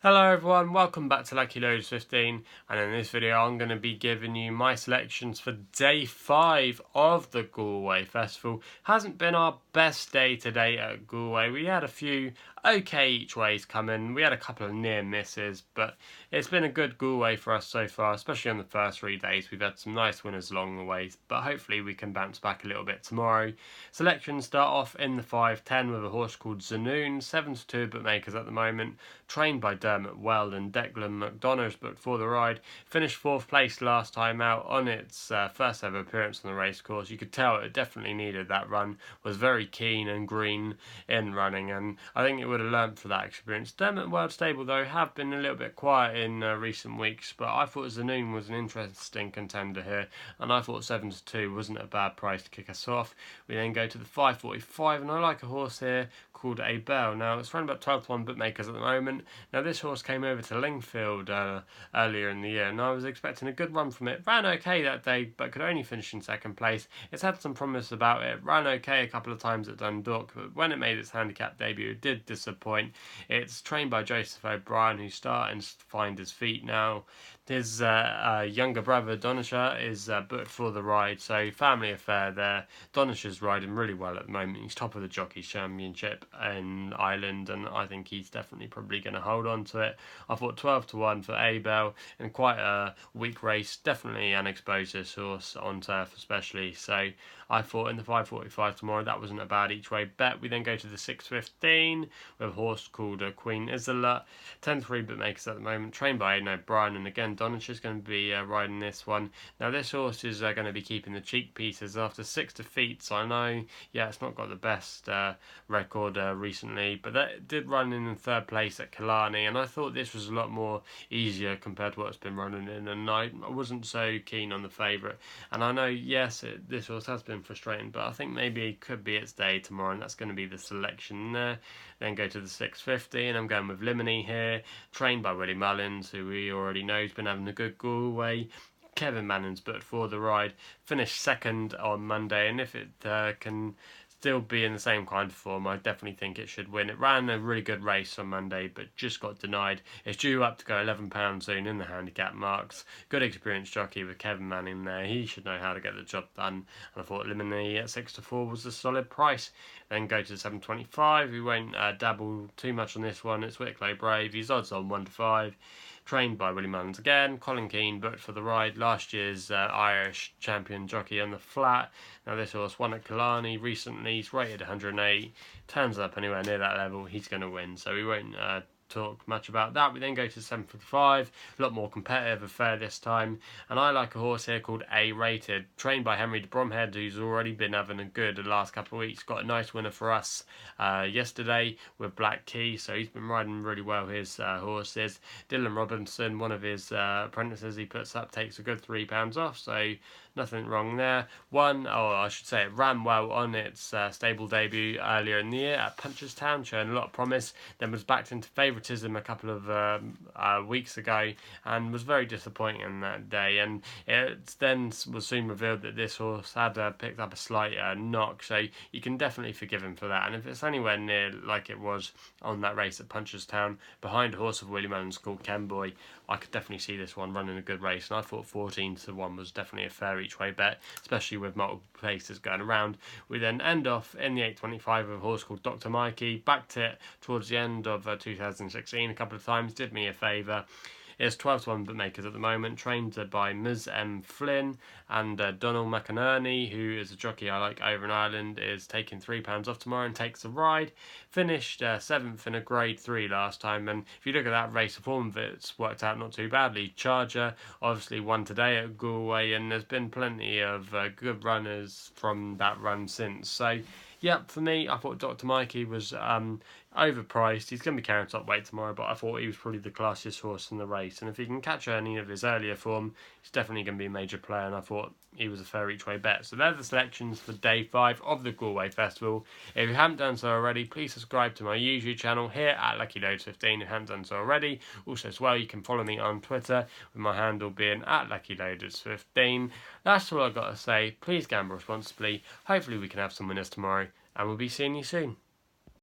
Hello everyone, welcome back to Lucky Loads 15, and in this video I'm going to be giving you my selections for day 5 of the Galway Festival. Hasn't been our best day today at Galway. We had a few okay each ways coming, we had a couple of near misses, but it's been a good Galway for us so far, especially on the first 3 days. We've had some nice winners along the way, but hopefully we can bounce back a little bit tomorrow. Selections start off in the 5:10 with a horse called Zuenoon, 7-2 bookmakers at the moment, trained by Dermot Weld, and Declan McDonough's booked for the ride. Finished 4th place last time out on its first ever appearance on the racecourse. You could tell it definitely needed that run, was very keen and green in running, and I think it would have learnt for that experience. Dermot Weld stable though have been a little bit quiet in recent weeks, but I thought Zuenoon was an interesting contender here, and I thought 7-2 wasn't a bad price to kick us off. We then go to the 5:45, and I like a horse here called Aibell. Now it's around about 12-1 bookmakers at the moment. Now this horse came over to Lingfield earlier in the year, and I was expecting a good run from it. Ran okay that day, but could only finish in 2nd place. It's had some promise about it. Ran okay a couple of times at Dundalk, but when it made its handicap debut, it did disappoint. It's trained by Joseph O'Brien, who's starting to find his feet now. His younger brother Donisha is booked for the ride, so family affair there. Donisha's riding really well at the moment. He's top of the Jockeys Championship in Ireland, and I think he's definitely probably going to hold on to it. I thought 12-1 for Aibell in quite a weak race. Definitely an exposed this horse on turf especially, so I thought in the 5:45 tomorrow that wasn't a bad each way bet. We then go to the 6:15 with a horse called Queen Iselut, 10-3 bookmakers at the moment, trained by Aidan O'Brien, and again Donish is going to be riding this one. Now this horse is going to be keeping the cheek pieces after 6 defeats. I know, yeah, it's not got the best record recently, but that did run in 3rd place at Killarney, and I thought this was a lot more easier compared to what it's been running in, and I wasn't so keen on the favourite. And I know, yes, this horse has been frustrating, but I think maybe it could be its day tomorrow, and that's going to be the selection there. Then go to the 6:50, and I'm going with Limini here, trained by Willie Mullins, who we already know has been having a good Galway. Kevin Manning's booked for the ride, finished 2nd on Monday, and if it can still be in the same kind of form, I definitely think it should win. It ran a really good race on Monday, but just got denied. It's due up to go £11 soon in the handicap marks. Good experienced jockey with Kevin Manning there. He should know how to get the job done. And I thought Limini at 6-4 was a solid price. Then go to the 7:25. We won't dabble too much on this one. It's Wicklow Brave. He's odds on 1-5. Trained by Willie Mullins again. Colin Keane booked for the ride. Last year's Irish champion jockey on the flat. Now this horse won at Killarney recently. He's rated 108. Turns up anywhere near that level, he's going to win. So we won't talk much about that. We then go to 7:55, a lot more competitive affair this time, and I like a horse here called A-Rated, trained by Henry de Bromhead, who's already been having a good the last couple of weeks. Got a nice winner for us yesterday with Black Key, so he's been riding really well. His horses, Dylan Robinson, one of his apprentices he puts up, takes a good £3 off, so nothing wrong there. I should say it ran well on its stable debut earlier in the year at Punchestown, showing a lot of promise, then was backed into favouritism a couple of weeks ago and was very disappointing on that day, and it then was soon revealed that this horse had picked up a slight knock, so you can definitely forgive him for that. And if it's anywhere near like it was on that race at Punchestown behind a horse of Willie Mullins called Kenboy, I could definitely see this one running a good race, and I thought 14-1 was definitely a fair each way bet, especially with multiple places going around. We then end off in the 8:25 with a horse called Dr. Mikey. Backed it towards the end of 2016 a couple of times, did me a favour. It's 12-1 bookmakers at the moment, trained by Ms. M. Flynn, and Donald McInerney, who is a jockey I like over in Ireland, is taking £3 off tomorrow and takes the ride. Finished 7th in a Grade 3 last time, and if you look at that race, the form of it's worked out not too badly. Charger obviously won today at Galway, and there's been plenty of good runners from that run since. So yeah, for me, I thought Dr. Mikey was overpriced. He's going to be carrying top weight tomorrow, but I thought he was probably the classiest horse in the race. And if he can catch any of his earlier form, he's definitely going to be a major player, and I thought he was a fair each way bet. So they're the selections for day 5 of the Galway Festival. If you haven't done so already, please subscribe to my YouTube channel here at Lucky Loads 15 if you haven't done so already. Also as well, you can follow me on Twitter with my handle being at Lucky Loads 15. That's all I've got to say. Please gamble responsibly. Hopefully we can have some winners tomorrow, and we'll be seeing you soon.